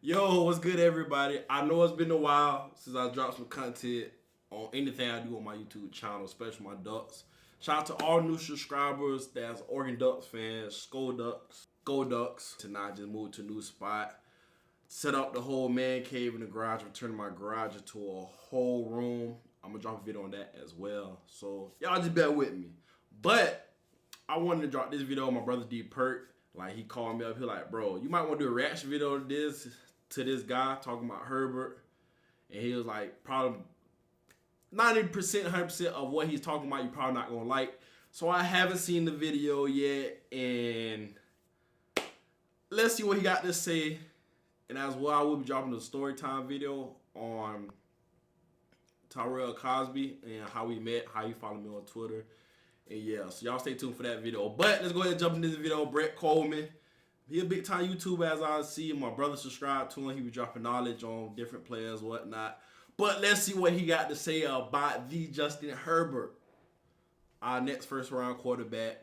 Yo, what's good, everybody? I know it's been a while since I dropped some content on anything I do on my YouTube channel, especially my Ducks. Shout out to all new subscribers that's Oregon Ducks fans, Skull Ducks, Go Ducks. Tonight I just moved to a new spot. Set up the whole man cave in the garage, turning my garage into a whole room. I'm gonna drop a video on that as well. So y'all just bear with me. But I wanted to drop this video on my brother D Perk. Like, he called me up, he like, bro, you might want to do a reaction video to this guy talking about Herbert. And he was like, probably 90%, 100% of what he's talking about, you're probably not gonna like. So I haven't seen the video yet, and let's see what he got to say. And as well, I will be dropping a story time video on Tyrell Cosby and how we met, how you follow me on Twitter. And yeah, so y'all stay tuned for that video. But let's go ahead and jump into this video. Brett Kollman, he a big time YouTuber, as I see. My brother subscribed to him. He was dropping knowledge on different players, whatnot. But let's see what he got to say about the Justin Herbert, our next first round quarterback.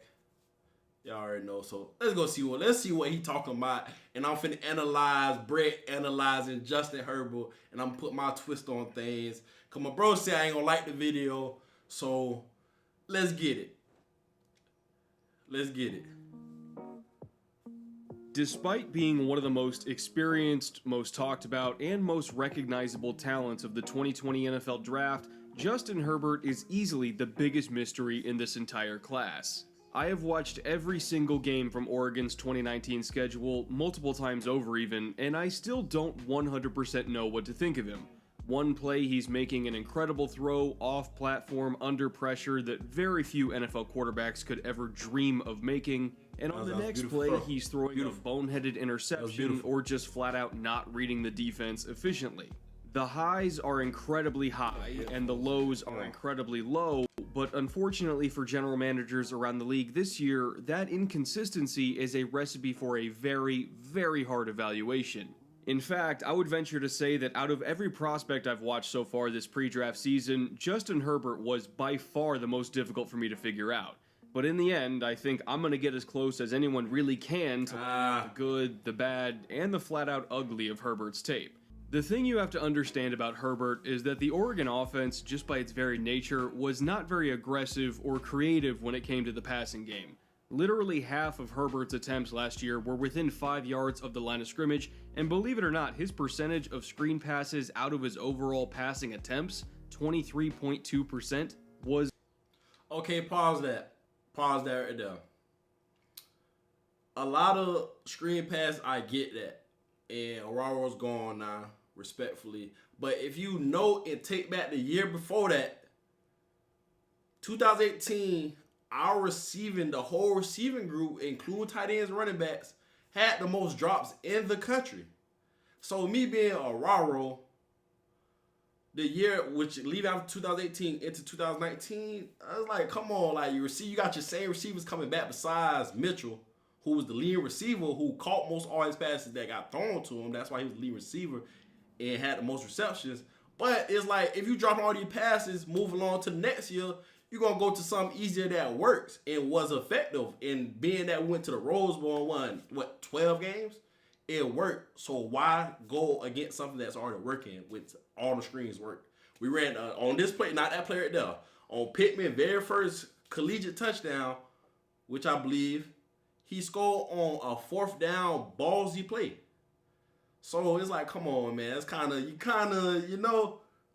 Y'all already know. So let's see what he talking about. And I'm finna analyze Brett analyzing Justin Herbert, and I'm gonna put my twist on things. Cause my bro said I ain't gonna like the video. So let's get it. Let's get it. Despite being one of the most experienced, most talked about, and most recognizable talents of the 2020 NFL Draft, Justin Herbert is easily the biggest mystery in this entire class. I have watched every single game from Oregon's 2019 schedule multiple times over even, and I still don't 100% know what to think of him. One play, he's making an incredible throw off platform under pressure that very few NFL quarterbacks could ever dream of making. And on the next play, he's throwing a boneheaded interception or just flat out not reading the defense efficiently. The highs are incredibly high and the lows are incredibly low, but unfortunately for general managers around the league this year, that inconsistency is a recipe for a very, very hard evaluation. In fact, I would venture to say that out of every prospect I've watched so far this pre-draft season, Justin Herbert was by far the most difficult for me to figure out. But in the end, I think I'm going to get as close as anyone really can to the good, the bad, and the flat-out ugly of Herbert's tape. The thing you have to understand about Herbert is that the Oregon offense, just by its very nature, was not very aggressive or creative when it came to the passing game. Literally half of Herbert's attempts last year were within 5 yards of the line of scrimmage, and believe it or not, his percentage of screen passes out of his overall passing attempts, 23.2%, was... Okay, pause that. Pause that right there. A lot of screen pass, I get that. And Aurora's gone now, respectfully. But if you know and take back the year before that, 2018... the whole receiving group, including tight ends and running backs, had the most drops in the country. So me being a Raro, the year which leave out 2018 into 2019, I was like, come on, like you got your same receivers coming back besides Mitchell, who was the lead receiver, who caught most all his passes that got thrown to him. That's why he was the lead receiver and had the most receptions. But it's like, if you drop all these passes, move along to the next year, you're going to go to something easier that works and was effective. And being that we went to the Rose Bowl and won, 12 games? It worked. So why go against something that's already working with all the screens work? We ran on this play, not that play right there, on Pittman, very first collegiate touchdown, which I believe he scored on a 4th down ballsy play. So it's like, come on, man. It's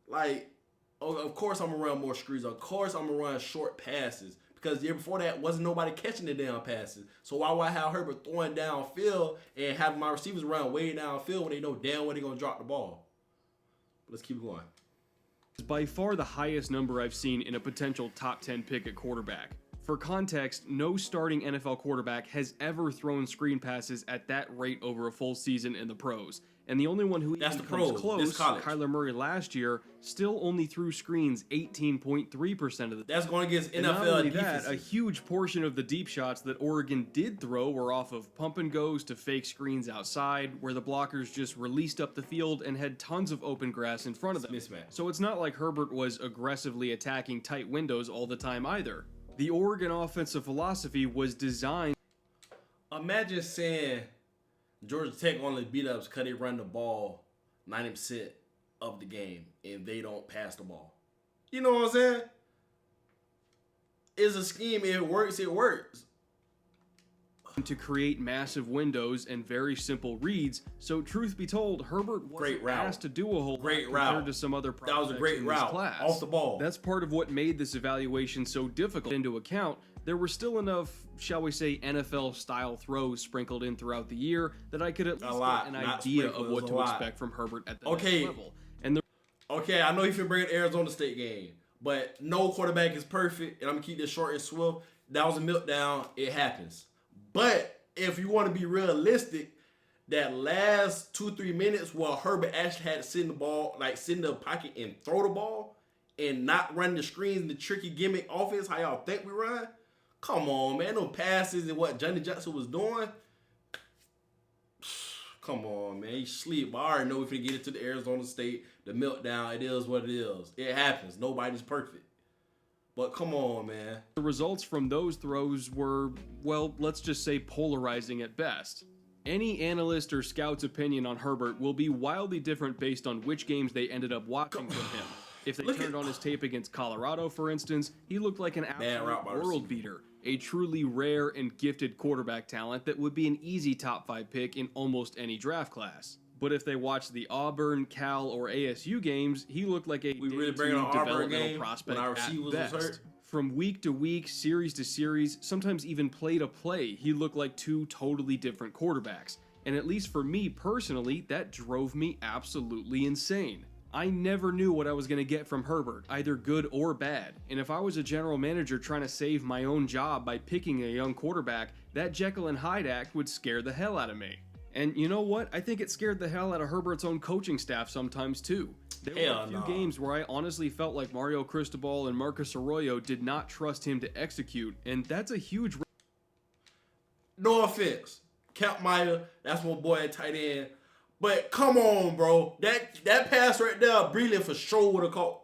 like, of course I'm going to run more screens. Of course I'm going to run short passes. Because the year before that, wasn't nobody catching the damn passes. So why would I have Herbert throwing downfield and having my receivers run way downfield when they know damn well they're going to drop the ball? Let's keep going. By far the highest number I've seen in a potential top 10 pick at quarterback. For context, no starting NFL quarterback has ever thrown screen passes at that rate over a full season in the pros. And the only one who even comes close, Kyler Murray last year, still only threw screens 18.3% of the time. That's going against NFL not only defenses. that, a huge portion of the deep shots that Oregon did throw were off of pump and goes to fake screens outside, where the blockers just released up the field and had tons of open grass in front of them. Mismatch. So it's not like Herbert was aggressively attacking tight windows all the time either. The Oregon offensive philosophy was designed... Imagine saying Georgia Tech only beat us because they run the ball 90% of the game and they don't pass the ball. You know what I'm saying? It's a scheme. It works. It works. To create massive windows and very simple reads. So truth be told, Herbert wasn't asked to do a whole lot compared to some other prospects that was a great in this route class. Off the ball. That's part of what made this evaluation so difficult. Into account, there were still enough, shall we say, NFL-style throws sprinkled in throughout the year that I could at least get an idea of what to expect from Herbert at the next level. And I know he's been bringing Arizona State game, but no quarterback is perfect, and I'm gonna keep this short and swift. That was a meltdown. It happens. But if you want to be realistic, that last 2-3 minutes where Herbert actually had to sit in the ball, like sit in the pocket and throw the ball and not run the screens and the tricky gimmick offense, how y'all think we run? Come on, man. No passes and what Johnny Johnson was doing. Come on, man. He sleep. But I already know if we get it to the Arizona State, the meltdown, it is what it is. It happens. Nobody's perfect. But come on, man. The results from those throws were, well, let's just say polarizing at best. Any analyst or scout's opinion on Herbert will be wildly different based on which games they ended up watching from him. If they turned on his tape against Colorado, for instance, he looked like an absolute world beater, a truly rare and gifted quarterback talent that would be an easy top 5 pick in almost any draft class. But if they watched the Auburn, Cal, or ASU games, he looked like a developmental prospect at best. From week to week, series to series, sometimes even play to play, he looked like two totally different quarterbacks. And at least for me personally, that drove me absolutely insane. I never knew what I was going to get from Herbert, either good or bad. And if I was a general manager trying to save my own job by picking a young quarterback, that Jekyll and Hyde act would scare the hell out of me. And you know what? I think it scared the hell out of Herbert's own coaching staff sometimes too. There were a few games where I honestly felt like Mario Cristobal and Marcus Arroyo did not trust him to execute, and that's a huge... No offense. Count Meyer, that's my boy at tight end. But come on, bro. That pass right there, Breland for sure would have caught.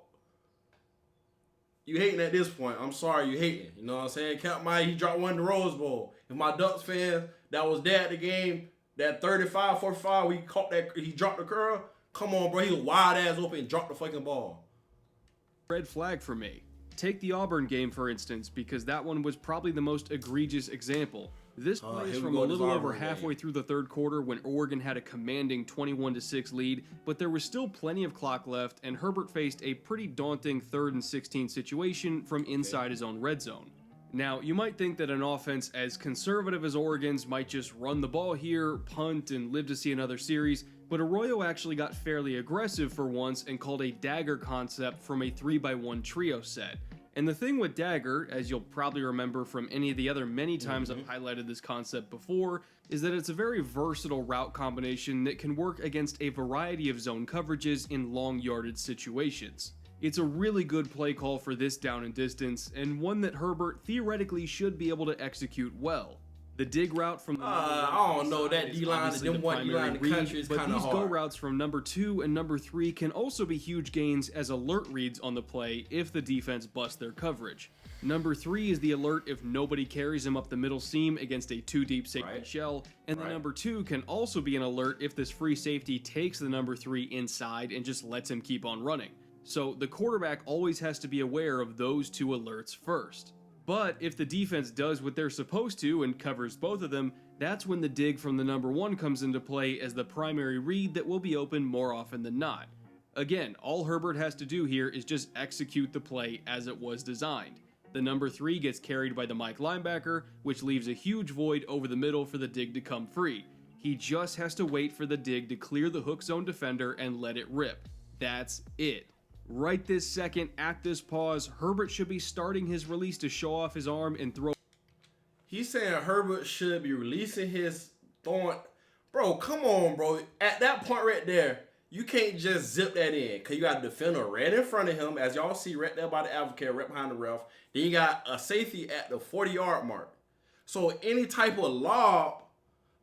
You hating at this point. I'm sorry you hating. You know what I'm saying? Count Meyer, he dropped one in the Rose Bowl. If my Ducks fans that was there at the game, that 35-45, we caught that, he dropped the curl. Come on, bro. He was wide ass open and dropped the fucking ball. Red flag for me. Take the Auburn game, for instance, because that one was probably the most egregious example. This play is from a little over halfway through the third quarter when Oregon had a commanding 21-6 lead, but there was still plenty of clock left, and Herbert faced a pretty daunting 3rd and 16 situation from inside his own red zone. Now, you might think that an offense as conservative as Oregon's might just run the ball here, punt, and live to see another series, but Arroyo actually got fairly aggressive for once and called a dagger concept from a 3x1 trio set. And the thing with dagger, as you'll probably remember from any of the other many times I've highlighted this concept before, is that it's a very versatile route combination that can work against a variety of zone coverages in long yardage situations. It's a really good play call for this down and distance, and one that Herbert theoretically should be able to execute well. The dig route from the I don't know, that D-line, them one D-line in the country is kind of hard. But these go routes from number 2 and number 3 can also be huge gains as alert reads on the play if the defense busts their coverage. Number 3 is the alert if nobody carries him up the middle seam against a 2-deep safety shell, and the number 2 can also be an alert if this free safety takes the number 3 inside and just lets him keep on running. So the quarterback always has to be aware of those two alerts first. But if the defense does what they're supposed to and covers both of them, that's when the dig from the number 1 comes into play as the primary read that will be open more often than not. Again, all Herbert has to do here is just execute the play as it was designed. The number 3 gets carried by the Mike linebacker, which leaves a huge void over the middle for the dig to come free. He just has to wait for the dig to clear the hook zone defender and let it rip. That's it. Right this second, at this pause, Herbert should be starting his release to show off his arm and throw. He's saying Herbert should be releasing his throwing. Bro, come on, bro. At that point right there, you can't just zip that in because you got a defender right in front of him, as y'all see right there by the advocate, right behind the ref. Then you got a safety at the 40-yard mark. So any type of lob,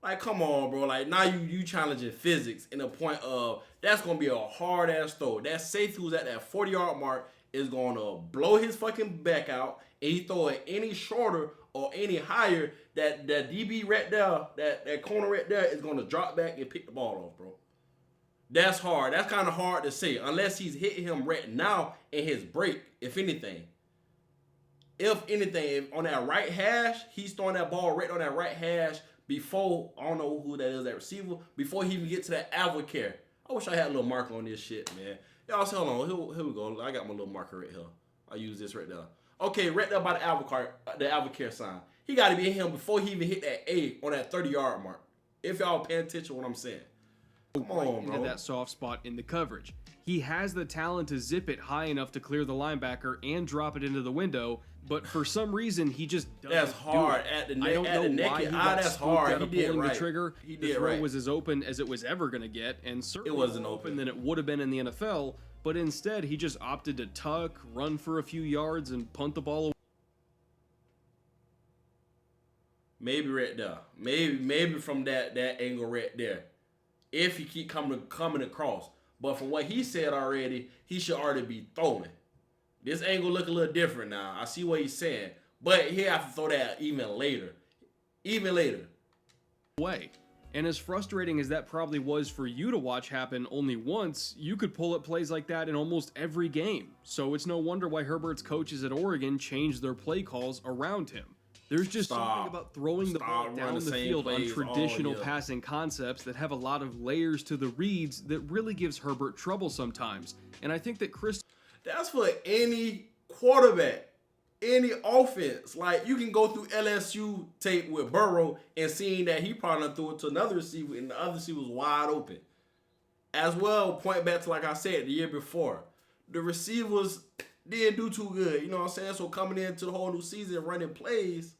like, come on, bro. Like, now you challenging physics in the point of that's going to be a hard-ass throw. That safety who's at that 40-yard mark is going to blow his fucking back out, and he throw it any shorter or any higher, that DB right there, that corner right there is going to drop back and pick the ball off, bro. That's hard. That's kind of hard to say unless he's hitting him right now in his break, if anything. If on that right hash, he's throwing that ball right on that right hash before, I don't know who that is, that receiver, before he even get to that Avocare. I wish I had a little marker on this shit, man. Y'all, hold on. Here we go. I got my little marker right here. I'll use this right there. Okay, right there by the Avocare sign. He got to be in him before he even hit that A on that 30-yard mark. If y'all paying attention to what I'm saying. Come on, bro. Into that soft spot in the coverage. He has the talent to zip it high enough to clear the linebacker and drop it into the window, but for some reason he just doesn't. That's hard do it. at the neck. I don't know why he got that's spooked hard. out of He did pulling right. the trigger. He the did throw right. was as open as it was ever going to get, and certainly it wasn't more open than it would have been in the NFL. But instead, he just opted to tuck, run for a few yards, and punt the ball away. Maybe right there. Maybe from that angle right there. If he keep coming across. But from what he said already, he should already be throwing. This angle look a little different now. I see what he's saying. But he have to throw that even later. Way. And as frustrating as that probably was for you to watch happen only once, you could pull up plays like that in almost every game. So it's no wonder why Herbert's coaches at Oregon changed their play calls around him. There's just something about throwing the ball down the field on traditional passing concepts that have a lot of layers to the reads that really gives Herbert trouble sometimes. And I think that that's for any quarterback, any offense. Like, you can go through LSU tape with Burrow and seeing that he probably threw it to another receiver and the other receiver was wide open. As well, point back to, like I said, the year before. The receivers didn't do too good. You know what I'm saying? So coming into the whole new season running plays.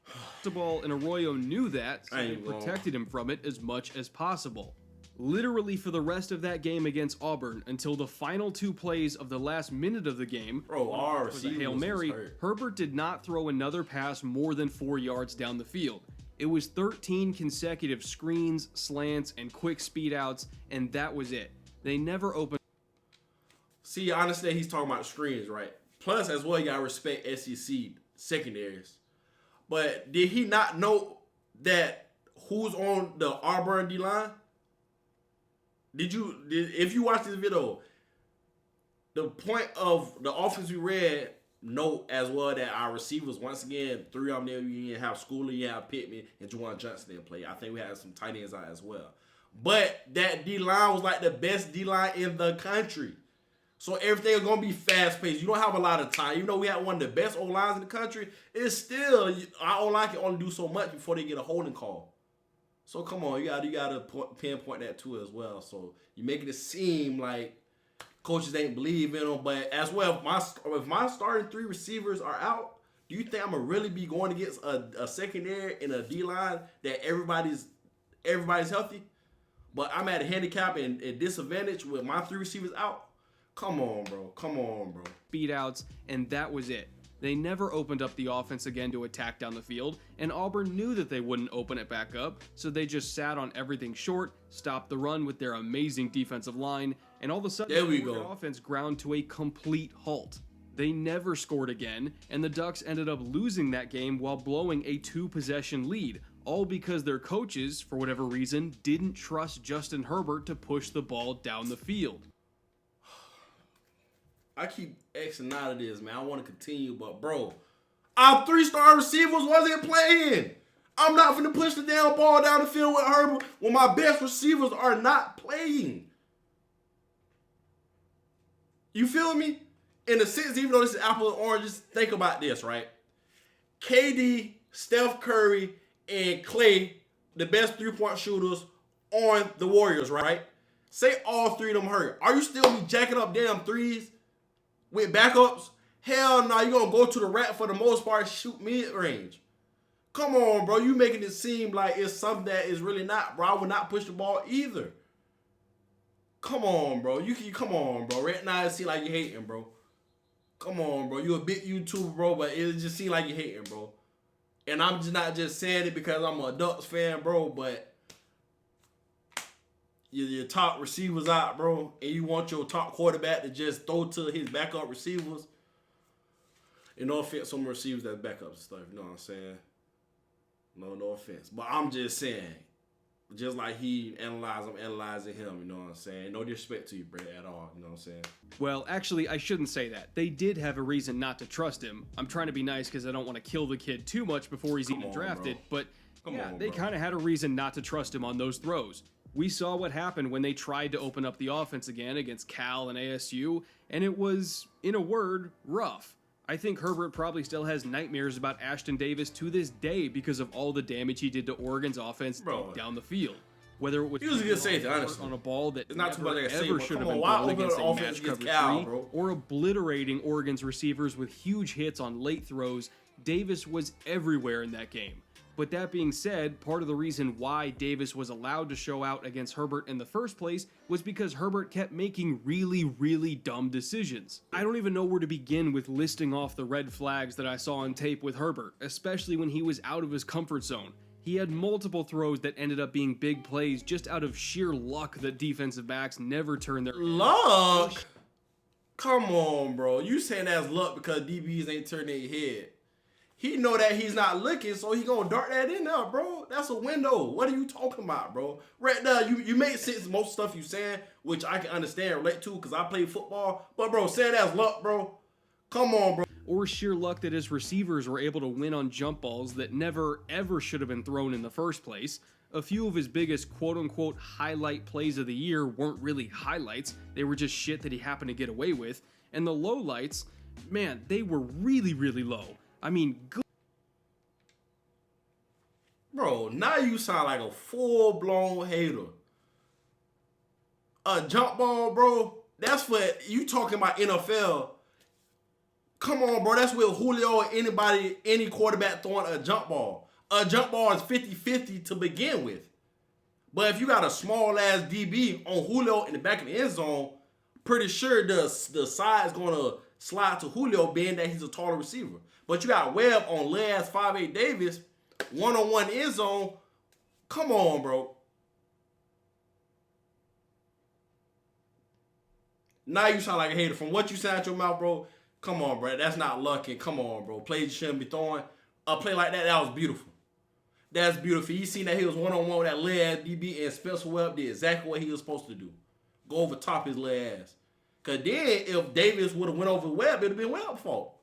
Cristobal and Arroyo knew that, so they protected him from it as much as possible. Literally for the rest of that game against Auburn until the final 2 plays of the last minute of the game, our for the Hail Mary, Herbert did not throw another pass more than 4 yards down the field. It was 13 consecutive screens, slants, and quick speed outs, and that was it. They never opened. See, honestly, he's talking about screens, right? Plus, as well, you gotta respect SEC secondaries. But did he not know that who's on the Auburn D-line? If you watch this video, the point of the offense we read note as well that our receivers, once again, 3 of them, you have Schooler, you have Pittman, and Juwan Johnson didn't play. I think we had some tight ends out as well. But that D-line was like the best D-line in the country. So everything is going to be fast-paced. You don't have a lot of time. Even though we have one of the best O-lines in the country, it's still, our O-line can only do so much before they get a holding call. So come on, you got to pinpoint that too as well. So you're making it seem like coaches ain't believe in them. But as well, if my starting 3 receivers are out, do you think I'm going to really be going against a secondary and a D-line that everybody's healthy? But I'm at a handicap and disadvantage with my 3 receivers out? Come on, bro. Speed outs, and that was it. They never opened up the offense again to attack down the field, and Auburn knew that they wouldn't open it back up, so they just sat on everything short, stopped the run with their amazing defensive line, and all of a sudden the offense ground to a complete halt. They never scored again, and the Ducks ended up losing that game while blowing a 2-possession lead, all because their coaches, for whatever reason, didn't trust Justin Herbert to push the ball down the field. I keep Xing out of this, man. I want to continue, but bro, our 3-star receivers wasn't playing. I'm not finna push the damn ball down the field with Herbert when my best receivers are not playing. You feel me? In a sense, even though this is apple and oranges, think about this, right? KD, Steph Curry, and Klay, the best 3-point shooters on the Warriors, right? Say all 3 of them hurt. Are you still be jacking up damn threes with backups? Hell no, you're going to go to the rack for the most part, shoot mid-range. Come on, bro. You making it seem like it's something that is really not, bro. I would not push the ball either. Come on, bro. Come on, bro. Right now, it seems like you're hating, bro. Come on, bro. You a big YouTuber, bro, but it just seems like you're hating, bro. And I'm just not just saying it because I'm a Ducks fan, bro, but your top receivers out, bro, and you want your top quarterback to just throw to his backup receivers. And no offense, some receivers that's backups and stuff. You know what I'm saying? No offense. But I'm just saying, just like he analyzed, I'm analyzing him. You know what I'm saying? No disrespect to you, Brett, at all. You know what I'm saying? Well, actually, I shouldn't say that. They did have a reason not to trust him. I'm trying to be nice because I don't want to kill the kid too much before he's even drafted. But they kind of had a reason not to trust him on those throws. We saw what happened when they tried to open up the offense again against Cal and ASU, and it was, in a word, rough. I think Herbert probably still has nightmares about Ashton Davis to this day because of all the damage he did to Oregon's offense deep down the field. Whether it was he was a good safety, honestly, on a ball that it's not too much ever should have been thrown against a match cover three, or obliterating Oregon's receivers with huge hits on late throws, Davis was everywhere in that game. But that being said, part of the reason why Davis was allowed to show out against Herbert in the first place was because Herbert kept making really dumb decisions. I don't even know where to begin with listing off the red flags that I saw on tape with Herbert, especially when he was out of his comfort zone. He had multiple throws that ended up being big plays just out of sheer luck that defensive backs never turn their... Luck? Come on, bro. You saying that's luck because DBs ain't turning their head. He know that he's not looking, so he gonna dart that in there, bro. That's a window. What are you talking about, bro? Right now, you make sense most stuff you saying, which I can understand, relate to, because I play football. But, bro, saying that's luck, bro. Come on, bro. Or sheer luck that his receivers were able to win on jump balls that never, ever should have been thrown in the first place. A few of his biggest quote-unquote highlight plays of the year weren't really highlights. They were just shit that he happened to get away with. And the lowlights, man, they were really low. I mean, good. Bro, now you sound like a full-blown hater. A jump ball, bro, that's what you talking about NFL. Come on, bro, that's with Julio or anybody, any quarterback throwing a jump ball. A jump ball is 50-50 to begin with. But if you got a small-ass DB on Julio in the back of the end zone, pretty sure the side is going to slide to Julio, being that he's a taller receiver. But you got Webb on little-ass 5'8" Davis, one-on-one end zone. Come on, bro. Now you sound like a hater. From what you said out your mouth, bro, come on, bro. That's not lucky. Come on, bro. Plays you shouldn't be throwing. A play like that, that was beautiful. That's beautiful. You seen that he was one-on-one with that little-ass DB, and Spencer Webb did exactly what he was supposed to do. Go over top his little ass. Because then, if Davis would have went over Webb, it would have been Webb's fault.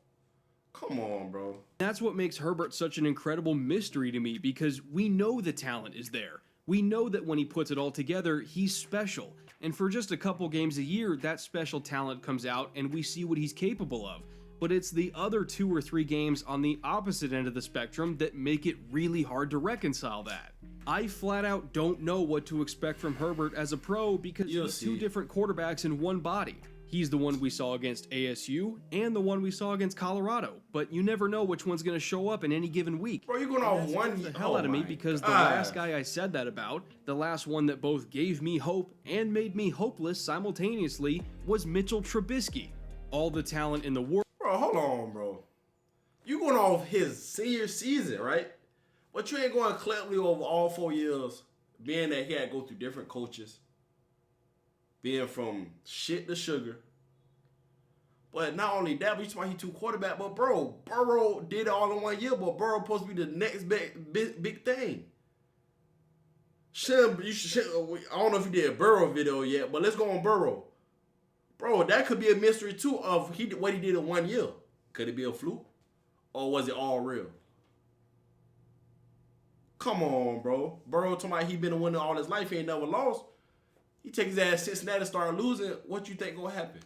Come on, bro. That's what makes Herbert such an incredible mystery to me, because we know the talent is there. We know that when he puts it all together, he's special. And for just a couple games a year, that special talent comes out and we see what he's capable of. But it's the other 2 or 3 games on the opposite end of the spectrum that make it really hard to reconcile that. I flat out don't know what to expect from Herbert as a pro because he's 2 different quarterbacks in one body. He's the one we saw against ASU and the one we saw against Colorado, but you never know which one's going to show up in any given week. Bro, you're going off one the hell out of me because the last guy I said that about, the last one that both gave me hope and made me hopeless simultaneously, was Mitchell Trubisky. All the talent in the world. Bro, hold on, bro. You going off his senior season, right? But you ain't going collectively over all 4 years, being that he had to go through different coaches, being from shit to sugar. But not only that, but you talking about he 2 quarterback, but bro, Burrow did it all in 1 year, but Burrow supposed to be the next big thing. I don't know if you did a Burrow video yet, but let's go on Burrow. Bro, that could be a mystery too of what he did in 1 year. Could it be a fluke? Or was it all real? Come on, bro. Burrow talking about he been a winner all his life, he ain't never lost. He take his ass to Cincinnati and start losing. What you think gonna happen?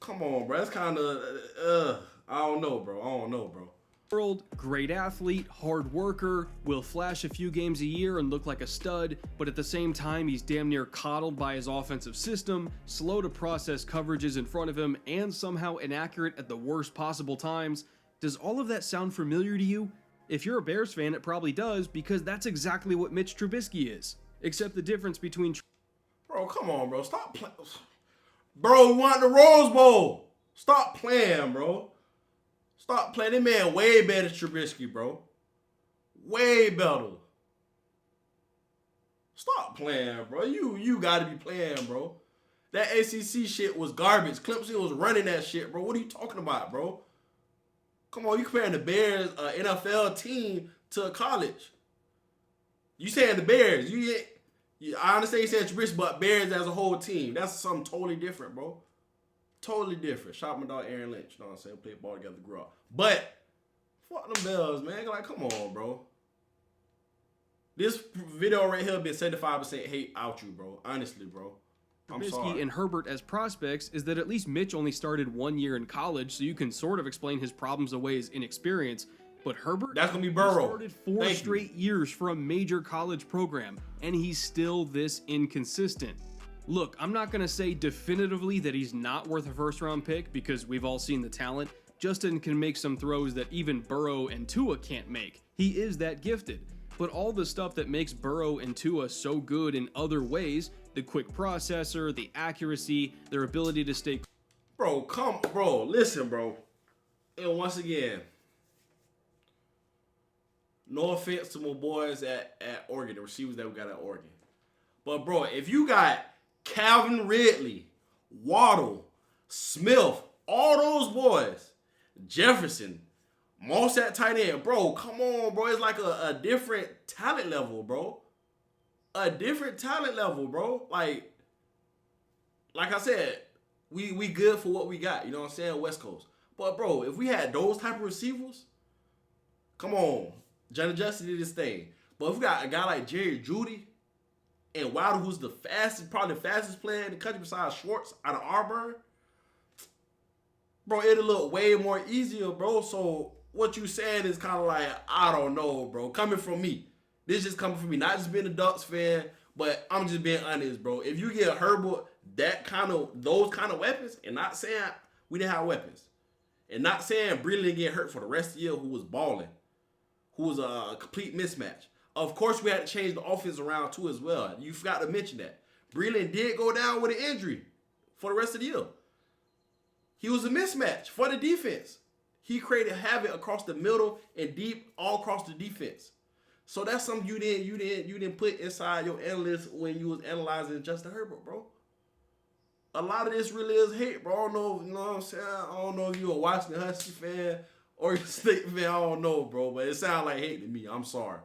Come on, bro. That's kind of, I don't know, bro. World, great athlete, hard worker, will flash a few games a year and look like a stud, but at the same time he's damn near coddled by his offensive system, slow to process coverages in front of him, and somehow inaccurate at the worst possible times. Does all of that sound familiar to you? If you're a Bears fan, it probably does, because that's exactly what Mitch Trubisky is. Except the difference between... Bro, come on, bro. Stop playing. Bro, we want the Rose Bowl. Stop playing, bro. Stop playing. That man way better than Trubisky, bro. Way better. Stop playing, bro. You got to be playing, bro. That ACC shit was garbage. Clemson was running that shit, bro. What are you talking about, bro? Come on, you comparing the Bears, NFL team, to a college. You saying the Bears. I understand you said Trubisky, but Bears as a whole team. That's something totally different, bro. Totally different. Shout out my dog Aaron Lynch. You know what I'm saying? We played ball together, grew up. But, fuck them Bells, man. Like, come on, bro. This video right here been 75% hate out you, bro. Honestly, bro. I'm sorry. Trubisky and Herbert as prospects is that at least Mitch only started 1 year in college, so you can sort of explain his problems away as inexperience. But Herbert, that's gonna be Burrow. Started four straight years for a major college program, and he's still this inconsistent. Look, I'm not gonna say definitively that he's not worth a first-round pick because we've all seen the talent. Justin can make some throws that even Burrow and Tua can't make. He is that gifted. But all the stuff that makes Burrow and Tua so good in other ways, the quick processor, the accuracy, their ability to stay... Bro, listen, bro. And once again, no offense to my boys at Oregon, the receivers that we got at Oregon. But, bro, if you got Calvin Ridley, Waddle, Smith, all those boys, Jefferson, Moss at tight end, bro, come on, bro. It's like a different talent level, bro. A different talent level, bro. Like I said, we good for what we got. You know what I'm saying? West Coast. But, bro, if we had those type of receivers, come on. Johnny Justin did his thing. But if we got a guy like Jerry Jeudy and Wilder, who's probably the fastest player in the country besides Schwartz out of Auburn, bro, it'll look way more easier, bro. So what you saying is kind of like, I don't know, bro. Coming from me. This just coming from me. Not just being a Ducks fan, but I'm just being honest, bro. If you get Herbert those kind of weapons, and not saying we didn't have weapons, and not saying Breland didn't get hurt for the rest of the year, who was balling, who was a complete mismatch. Of course, we had to change the offense around too as well. You forgot to mention that. Breland did go down with an injury for the rest of the year. He was a mismatch for the defense. He created havoc across the middle and deep all across the defense. So that's something you didn't put inside your analyst when you was analyzing Justin Herbert, bro. A lot of this really is hate, bro. I don't know, you know what I'm saying? I don't know if you're a Washington Husky fan or a State fan. I don't know, bro. But it sounds like hate to me. I'm sorry.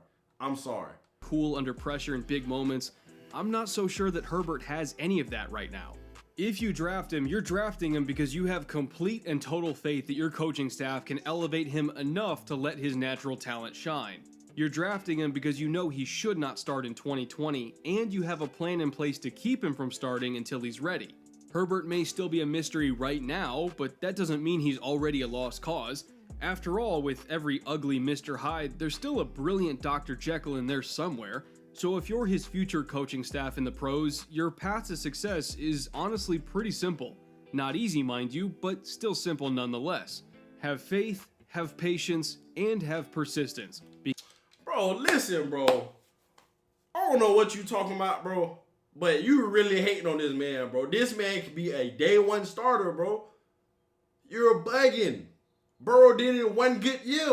Cool under pressure in big moments. I'm not so sure that Herbert has any of that right now. If you draft him, you're drafting him because you have complete and total faith that your coaching staff can elevate him enough to let his natural talent shine. You're drafting him because you know he should not start in 2020, and you have a plan in place to keep him from starting until he's ready. Herbert may still be a mystery right now, but that doesn't mean he's already a lost cause. After all, with every ugly Mr. Hyde, there's still a brilliant Dr. Jekyll in there somewhere. So if you're his future coaching staff in the pros, your path to success is honestly pretty simple. Not easy, mind you, but still simple nonetheless. Have faith, have patience, and have persistence. Bro, listen, bro. I don't know what you talking about, bro, but you really hating on this man, bro. This man could be a day one starter, bro. You're bugging. Burrow did it in one good year.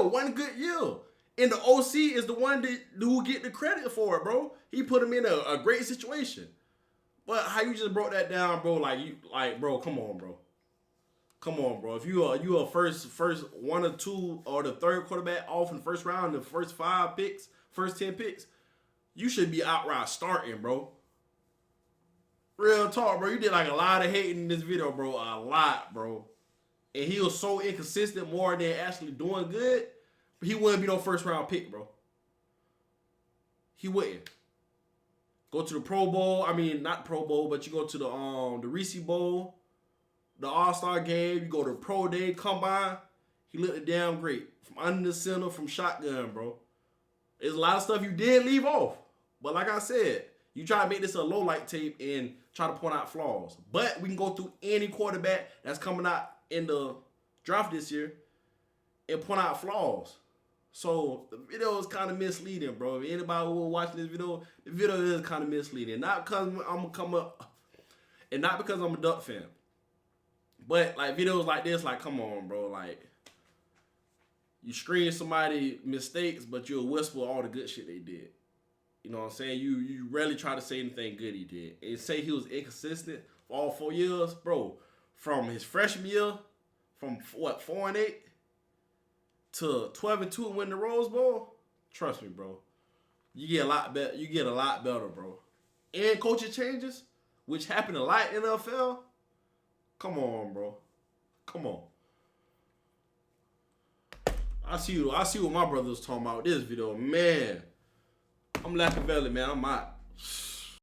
And the OC is the one who get the credit for it, bro. He put him in a great situation. But how you just broke that down, bro? Bro, come on, bro. If you are first one or two or the third quarterback off in the first round, the first 5 picks, first 10 picks, you should be outright starting, bro. Real talk, bro. You did like a lot of hating in this video, bro. A lot, bro. And he was so inconsistent more than actually doing good. He wouldn't be no first round pick, bro. He wouldn't. Go to the Pro Bowl. I mean, not Pro Bowl, but you go to the Reese Bowl, the All-Star game. You go to the Pro Day Combine. He looked damn great. From under the center, from shotgun, bro. There's a lot of stuff you did leave off. But like I said, you try to make this a low light tape and try to point out flaws. But we can go through any quarterback that's coming out in the draft this year and point out flaws. So the video is kind of misleading, bro. If anybody who was watching this video, the video is kind of misleading. Not because not because I'm a Duck fan. But like videos like this, like, come on, bro. Like, you screen somebody mistakes, but you'll whisper all the good shit they did. You know what I'm saying? You rarely try to say anything good he did. And say he was inconsistent for all 4 years, bro. From his freshman year, from 4-8, to 12-2 and win the Rose Bowl, trust me, bro. You get a lot better. You get a lot better, bro. And coaching changes, which happen a lot in the NFL. Come on, bro. Come on. I see what my brother was talking about this video. Man, I'm Lackavelli, man. I'm out.